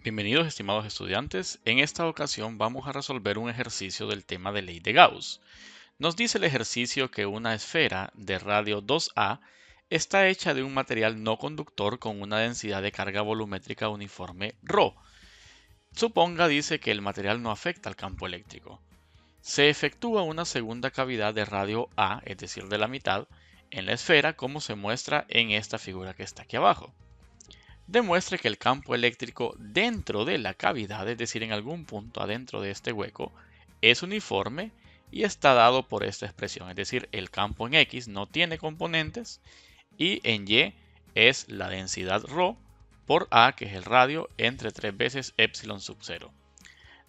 Bienvenidos estimados estudiantes, en esta ocasión vamos a resolver un ejercicio del tema de ley de Gauss. Nos dice el ejercicio que una esfera de radio 2A está hecha de un material no conductor con una densidad de carga volumétrica uniforme ρ. Suponga, dice, que el material no afecta al campo eléctrico. Se efectúa una segunda cavidad de radio A, es decir, de la mitad, en la esfera como se muestra en esta figura que está aquí abajo. Demuestre que el campo eléctrico dentro de la cavidad, es decir, en algún punto adentro de este hueco, es uniforme y está dado por esta expresión. Es decir, el campo en X no tiene componentes y en Y es la densidad ρ por A, que es el radio, entre 3 veces epsilon sub 0.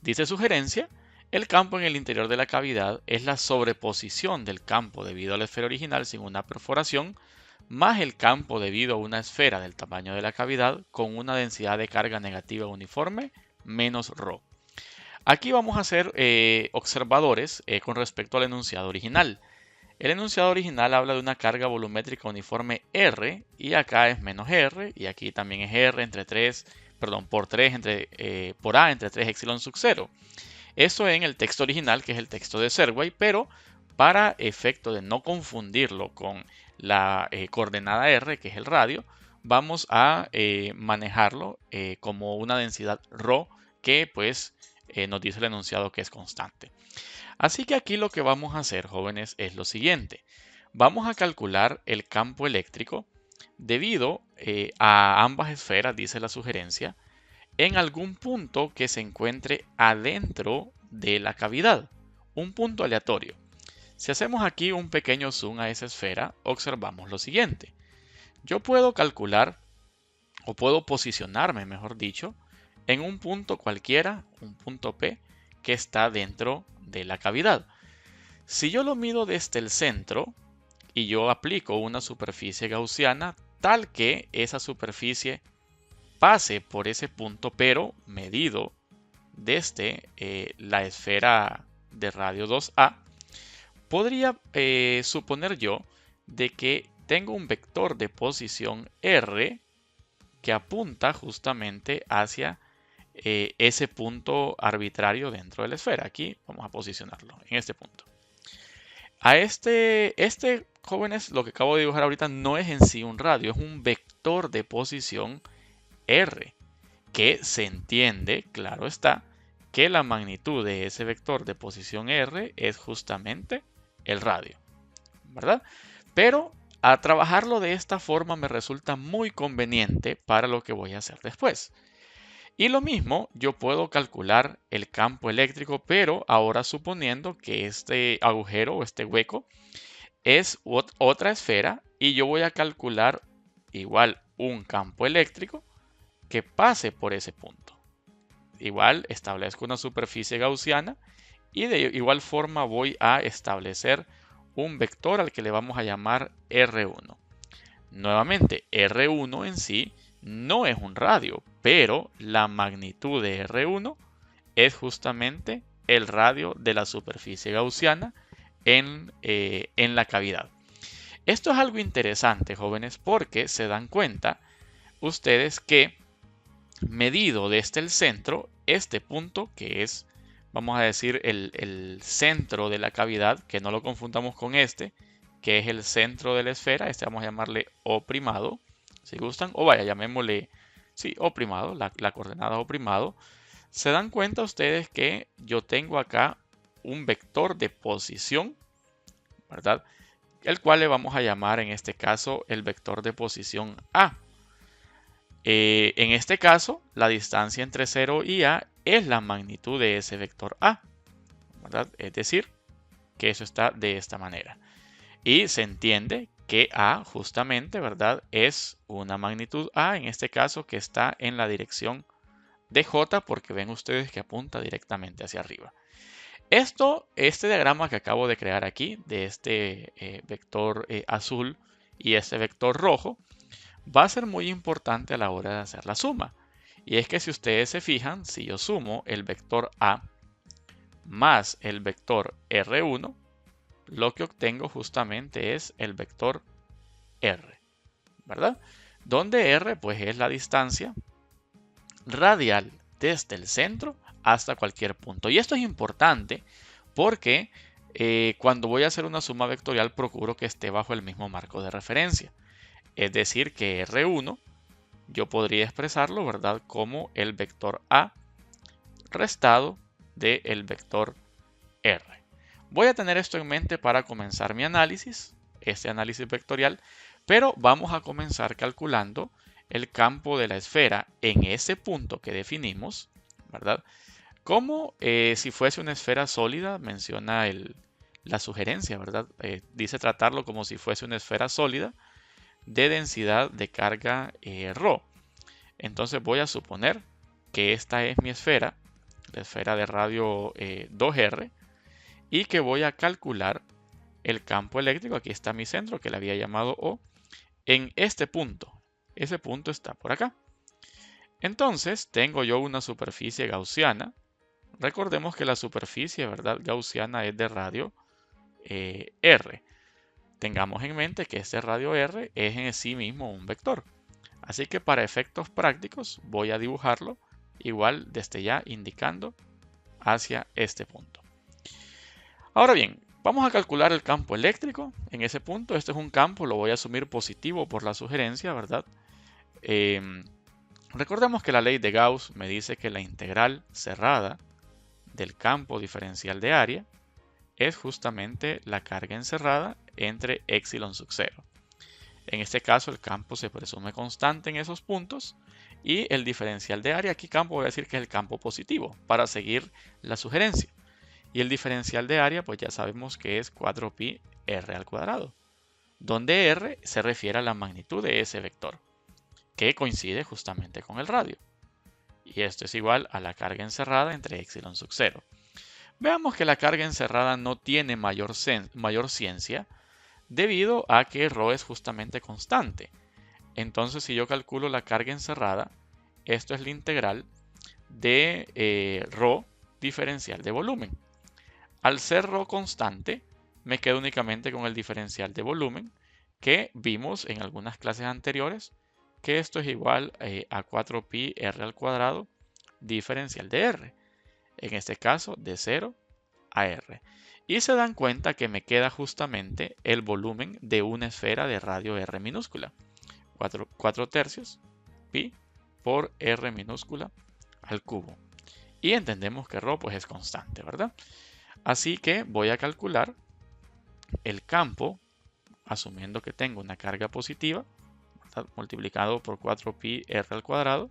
Dice sugerencia, el campo en el interior de la cavidad es la sobreposición del campo debido a la esfera original sin una perforación, más el campo debido a una esfera del tamaño de la cavidad con una densidad de carga negativa uniforme menos ρ. Aquí vamos a hacer observadores con respecto al enunciado original. El enunciado original habla de una carga volumétrica uniforme R y acá es menos R y aquí también es R entre 3, perdón, por 3 por A entre 3 epsilon sub 0. Eso en el texto original, que es el texto de Serway, pero para efecto de no confundirlo con la coordenada R, que es el radio, vamos a manejarlo como una densidad ρ que pues nos dice el enunciado que es constante. Así que aquí lo que vamos a hacer, jóvenes, es lo siguiente. Vamos a calcular el campo eléctrico debido a ambas esferas, dice la sugerencia, en algún punto que se encuentre adentro de la cavidad, un punto aleatorio. Si hacemos aquí un pequeño zoom a esa esfera, observamos lo siguiente. Yo puedo calcular, o puedo posicionarme, mejor dicho, en un punto cualquiera, un punto P, que está dentro de la cavidad. Si yo lo mido desde el centro y yo aplico una superficie gaussiana tal que esa superficie pase por ese punto, pero medido desde la esfera de radio 2A, podría suponer yo de que tengo un vector de posición R que apunta justamente hacia ese punto arbitrario dentro de la esfera. Aquí vamos a posicionarlo en este punto. A este, jóvenes, lo que acabo de dibujar ahorita no es en sí un radio, es un vector de posición R, que se entiende, claro está, que la magnitud de ese vector de posición R es justamente el radio, ¿verdad? Pero a trabajarlo de esta forma me resulta muy conveniente para lo que voy a hacer después. Y lo mismo, yo puedo calcular el campo eléctrico, pero ahora suponiendo que este agujero o este hueco es otra esfera y yo voy a calcular igual un campo eléctrico que pase por ese punto. Igual establezco una superficie gaussiana y de igual forma voy a establecer un vector al que le vamos a llamar R1. Nuevamente, R1 en sí no es un radio, pero la magnitud de R1 es justamente el radio de la superficie gaussiana en la cavidad. Esto es algo interesante, jóvenes, porque se dan cuenta ustedes que medido desde el centro, este punto que es, vamos a decir, el centro de la cavidad, que no lo confundamos con este, que es el centro de la esfera, este vamos a llamarle O primado, si gustan, o vaya, llamémosle, sí, O primado, la coordenada O primado. Se dan cuenta ustedes que yo tengo acá un vector de posición, ¿verdad? El cual le vamos a llamar en este caso el vector de posición A. En este caso, la distancia entre 0 y A es la magnitud de ese vector A, ¿verdad? Es decir, que eso está de esta manera. Y se entiende que A justamente, ¿verdad? Es una magnitud A, en este caso, que está en la dirección de J, porque ven ustedes que apunta directamente hacia arriba. Este diagrama que acabo de crear aquí, de este vector azul y este vector rojo, va a ser muy importante a la hora de hacer la suma. Y es que si ustedes se fijan, si yo sumo el vector A más el vector R1, lo que obtengo justamente es el vector R, ¿verdad? Donde R pues es la distancia radial desde el centro hasta cualquier punto. Y esto es importante porque cuando voy a hacer una suma vectorial procuro que esté bajo el mismo marco de referencia. Es decir, que R1 yo podría expresarlo, ¿verdad?, como el vector A restado del vector R. Voy a tener esto en mente para comenzar mi análisis, este análisis vectorial, pero vamos a comenzar calculando el campo de la esfera en ese punto que definimos, ¿verdad? Como si fuese una esfera sólida, menciona la sugerencia, ¿verdad? Dice tratarlo como si fuese una esfera sólida de densidad de carga ρ. Entonces voy a suponer que esta es mi esfera, la esfera de radio 2R, y que voy a calcular el campo eléctrico. Aquí está mi centro, que le había llamado O, en este punto. Ese punto está por acá. Entonces tengo yo una superficie gaussiana. Recordemos que la superficie, ¿verdad?, gaussiana es de radio R. Tengamos en mente que este radio R es en sí mismo un vector. Así que para efectos prácticos voy a dibujarlo igual desde ya indicando hacia este punto. Ahora bien, vamos a calcular el campo eléctrico en ese punto. Este es un campo, lo voy a asumir positivo por la sugerencia, ¿verdad? Recordemos que la ley de Gauss me dice que la integral cerrada del campo diferencial de área es justamente la carga encerrada entre epsilon sub 0. En este caso el campo se presume constante en esos puntos y el diferencial de área, aquí campo voy a decir que es el campo positivo para seguir la sugerencia. Y el diferencial de área pues ya sabemos que es 4pi r al cuadrado, donde r se refiere a la magnitud de ese vector, que coincide justamente con el radio. Y esto es igual a la carga encerrada entre epsilon sub 0. Veamos que la carga encerrada no tiene mayor ciencia debido a que ρ es justamente constante. Entonces, si yo calculo la carga encerrada, esto es la integral de ρ diferencial de volumen. Al ser ρ constante, me quedo únicamente con el diferencial de volumen que vimos en algunas clases anteriores, que esto es igual a 4pi r al cuadrado diferencial de r. En este caso, de 0 a r. Y se dan cuenta que me queda justamente el volumen de una esfera de radio r minúscula. 4 tercios pi por r minúscula al cubo. Y entendemos que ρ pues es constante, ¿verdad? Así que voy a calcular el campo, asumiendo que tengo una carga positiva, ¿verdad?, multiplicado por 4pi r al cuadrado.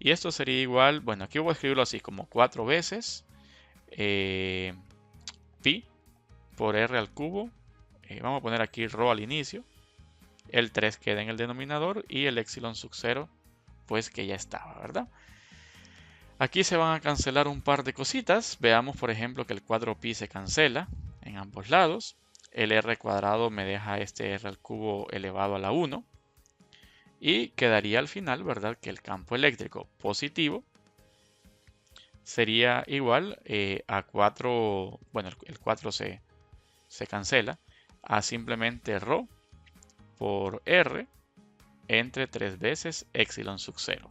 Y esto sería igual, bueno, aquí voy a escribirlo así, como 4 veces pi por r al cubo. Vamos a poner aquí ρ al inicio. El 3 queda en el denominador y el epsilon sub 0 pues que ya estaba, ¿verdad? Aquí se van a cancelar un par de cositas. Veamos, por ejemplo, que el 4pi se cancela en ambos lados. El r cuadrado me deja este r al cubo elevado a la 1. Y quedaría al final, ¿verdad?, que el campo eléctrico positivo sería igual a 4, bueno, el 4 se cancela, a simplemente ρ por r entre 3 veces epsilon sub 0.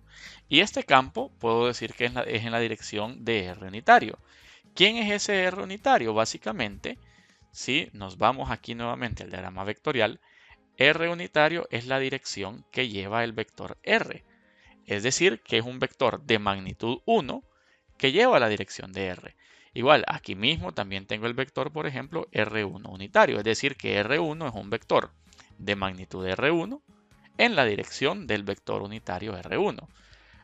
Y este campo puedo decir que es en la dirección de r unitario. ¿Quién es ese r unitario? Básicamente, si nos vamos aquí nuevamente al diagrama vectorial, r unitario es la dirección que lleva el vector r. Es decir, que es un vector de magnitud 1 que lleva la dirección de r. Igual, aquí mismo también tengo el vector, por ejemplo, r1 unitario. Es decir, que r1 es un vector de magnitud r1 en la dirección del vector unitario r1.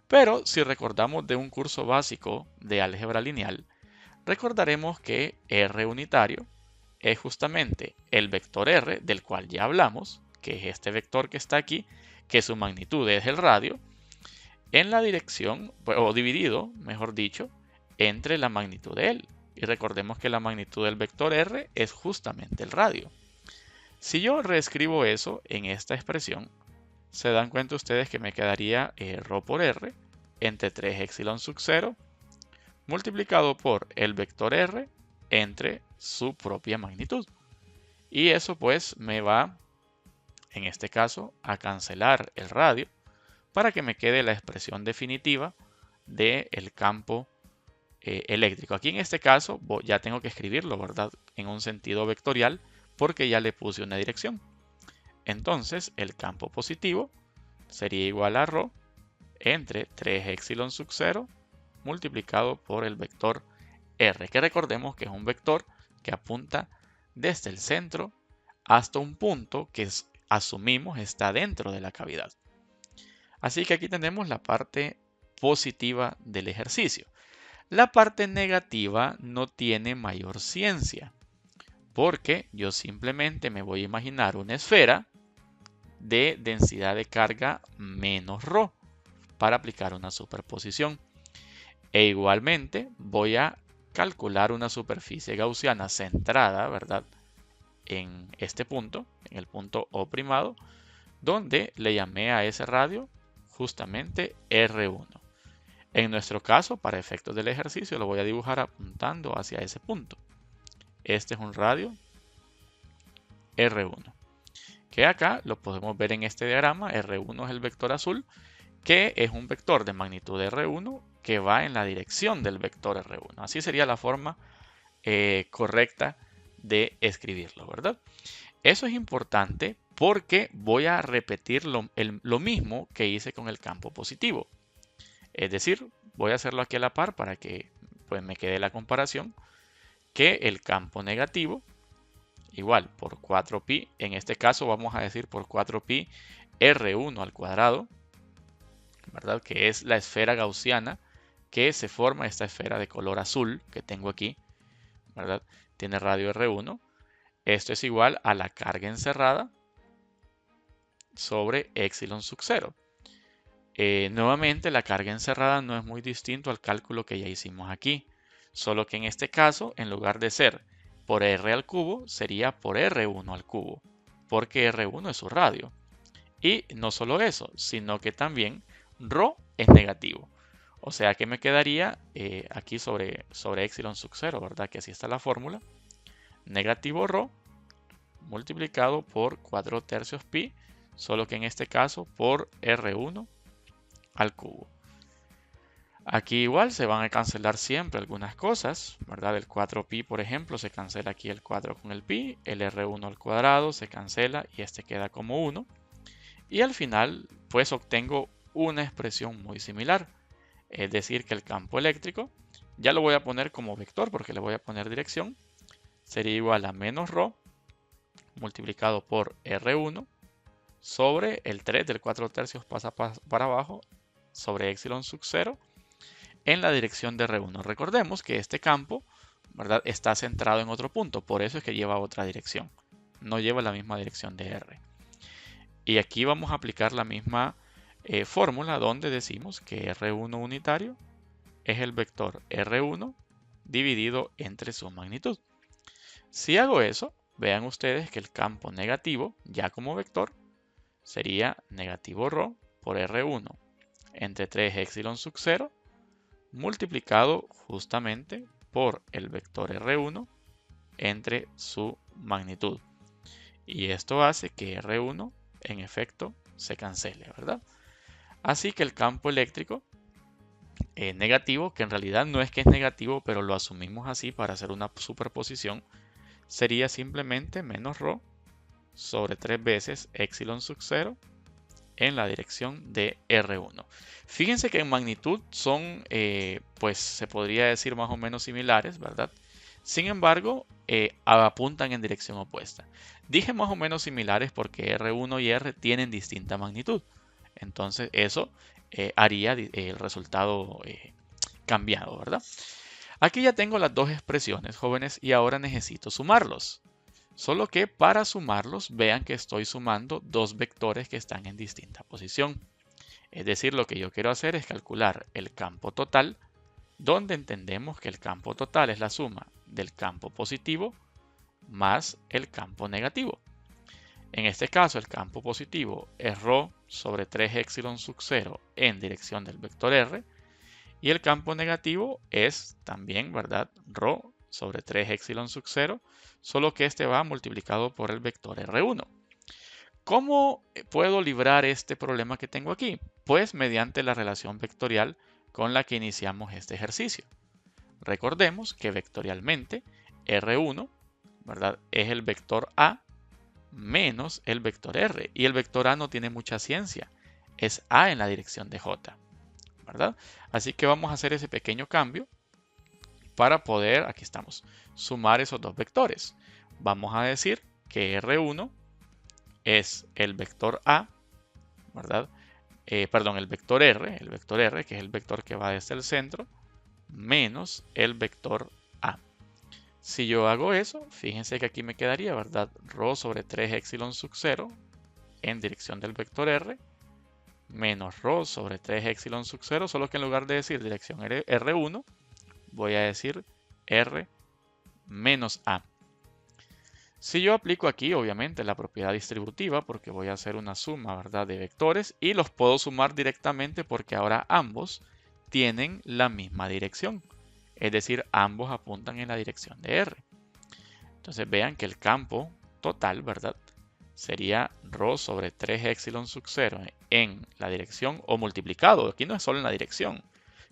Pero si recordamos de un curso básico de álgebra lineal, recordaremos que r unitario es justamente el vector r del cual ya hablamos, que es este vector que está aquí, que su magnitud es el radio, en la dirección, o dividido, mejor dicho, entre la magnitud de él. Y recordemos que la magnitud del vector r es justamente el radio. Si yo reescribo eso en esta expresión, se dan cuenta ustedes que me quedaría ρ por r entre 3 epsilon sub 0 multiplicado por el vector r entre su propia magnitud. Y eso pues me va, en este caso, a cancelar el radio para que me quede la expresión definitiva del campo eléctrico. Aquí en este caso ya tengo que escribirlo, ¿verdad? En un sentido vectorial porque ya le puse una dirección. Entonces el campo positivo sería igual a ρ entre 3 epsilon sub 0 multiplicado por el vector r, que recordemos que es un vector que apunta desde el centro hasta un punto que asumimos está dentro de la cavidad. Así que aquí tenemos la parte positiva del ejercicio. La parte negativa no tiene mayor ciencia, porque yo simplemente me voy a imaginar una esfera de densidad de carga menos ρ para aplicar una superposición. E igualmente voy a calcular una superficie gaussiana centrada, ¿verdad?, en este punto, en el punto O', donde le llamé a ese radio justamente R1. En nuestro caso, para efectos del ejercicio, lo voy a dibujar apuntando hacia ese punto. Este es un radio R1, que acá lo podemos ver en este diagrama. R1 es el vector azul, que es un vector de magnitud R1 que va en la dirección del vector R1. Así sería la forma correcta de escribirlo, ¿verdad? Eso es importante porque voy a repetir lo mismo que hice con el campo positivo. Es decir, voy a hacerlo aquí a la par para que pues, me quede la comparación, que el campo negativo, igual por 4pi, en este caso vamos a decir por 4pi R1 al cuadrado, ¿verdad?, que es la esfera gaussiana que se forma, esta esfera de color azul que tengo aquí, ¿verdad?, tiene radio R1. Esto es igual a la carga encerrada sobre epsilon sub 0. Nuevamente, la carga encerrada no es muy distinto al cálculo que ya hicimos aquí, solo que en este caso, en lugar de ser por r al cubo, sería por r1 al cubo, porque r1 es su radio. Y no solo eso, sino que también ρ es negativo. O sea que me quedaría aquí sobre epsilon sub 0, ¿verdad? Que así está la fórmula. Negativo ρ multiplicado por 4/3 pi, solo que en este caso por R1 al cubo. Aquí igual se van a cancelar siempre algunas cosas, ¿verdad? El 4pi, por ejemplo, se cancela aquí el 4 con el pi, el R1 al cuadrado se cancela y este queda como 1. Y al final, pues obtengo una expresión muy similar. Es decir, que el campo eléctrico, ya lo voy a poner como vector porque le voy a poner dirección, sería igual a menos ρ multiplicado por R1 sobre el 3 del 4/3 pasa para abajo sobre epsilon sub 0 en la dirección de R1. Recordemos que este campo, ¿verdad?, está centrado en otro punto, por eso es que lleva otra dirección, no lleva la misma dirección de R. Y aquí vamos a aplicar la misma fórmula donde decimos que R1 unitario es el vector R1 dividido entre su magnitud. Si hago eso, vean ustedes que el campo negativo, ya como vector, sería negativo ρ por R1 entre 3 epsilon sub 0 multiplicado justamente por el vector R1 entre su magnitud. Y esto hace que R1 en efecto se cancele, ¿verdad? Así que el campo eléctrico negativo, que en realidad no es que es negativo, pero lo asumimos así para hacer una superposición, sería simplemente menos ρ sobre 3 veces epsilon sub 0 en la dirección de R1. Fíjense que en magnitud son, pues se podría decir más o menos similares, ¿verdad? Sin embargo, apuntan en dirección opuesta. Dije más o menos similares porque R1 y R tienen distinta magnitud. Entonces eso haría el resultado cambiado, ¿verdad? Aquí ya tengo las dos expresiones, jóvenes, y ahora necesito sumarlos. Solo que para sumarlos, vean que estoy sumando dos vectores que están en distinta posición. Es decir, lo que yo quiero hacer es calcular el campo total, donde entendemos que el campo total es la suma del campo positivo más el campo negativo. En este caso, el campo positivo es ρ sobre 3 epsilon sub 0 en dirección del vector r, y el campo negativo es también, ¿verdad?, ρ sobre 3 epsilon sub 0, solo que este va multiplicado por el vector R1. ¿Cómo puedo librar este problema que tengo aquí? Pues mediante la relación vectorial con la que iniciamos este ejercicio. Recordemos que vectorialmente R1, ¿verdad?, es el vector A menos el vector R. Y el vector A no tiene mucha ciencia. Es A en la dirección de J, ¿verdad? Así que vamos a hacer ese pequeño cambio para poder, aquí estamos, sumar esos dos vectores. Vamos a decir que R1 es el vector A, ¿verdad? El vector R, que es el vector que va desde el centro, menos el vector A. Si yo hago eso, fíjense que aquí me quedaría, ¿verdad?, ρ sobre 3 epsilon sub 0 en dirección del vector R, menos ρ sobre 3 epsilon sub 0, solo que en lugar de decir dirección R1, voy a decir R menos A. Si yo aplico aquí, obviamente, la propiedad distributiva, porque voy a hacer una suma, ¿verdad?, de vectores, y los puedo sumar directamente porque ahora ambos tienen la misma dirección. Es decir, ambos apuntan en la dirección de R. Entonces vean que el campo total, ¿verdad?, sería ρ sobre 3 epsilon sub 0 en la dirección, o multiplicado, aquí no es solo en la dirección,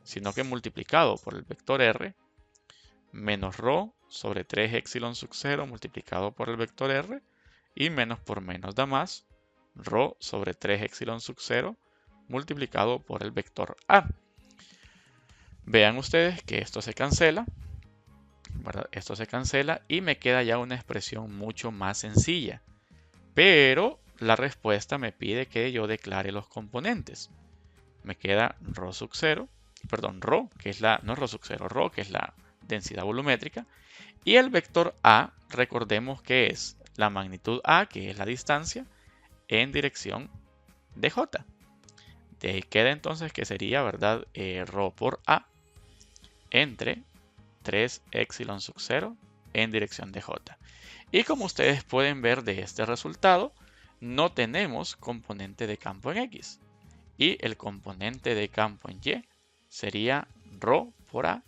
sino que multiplicado por el vector R, menos ρ sobre 3 epsilon sub 0 multiplicado por el vector R, y menos por menos da más, ρ sobre 3 epsilon sub 0 multiplicado por el vector A. Vean ustedes que esto se cancela, ¿verdad? Esto se cancela y me queda ya una expresión mucho más sencilla. Pero la respuesta me pide que yo declare los componentes. Me queda ρ sub 0, perdón, ρ, que es la, no ρ sub 0, ρ, que es la densidad volumétrica, y el vector A, recordemos que es la magnitud A, que es la distancia, en dirección de J. De ahí queda entonces que sería, ¿verdad?, ρ por A entre 3 epsilon sub 0 en dirección de J. Y como ustedes pueden ver de este resultado, no tenemos componente de campo en X. Y el componente de campo en Y sería ρ por A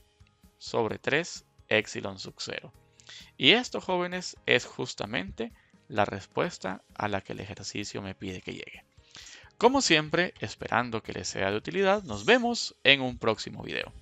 sobre 3 epsilon sub 0. Y esto, jóvenes, es justamente la respuesta a la que el ejercicio me pide que llegue. Como siempre, esperando que les sea de utilidad, nos vemos en un próximo video.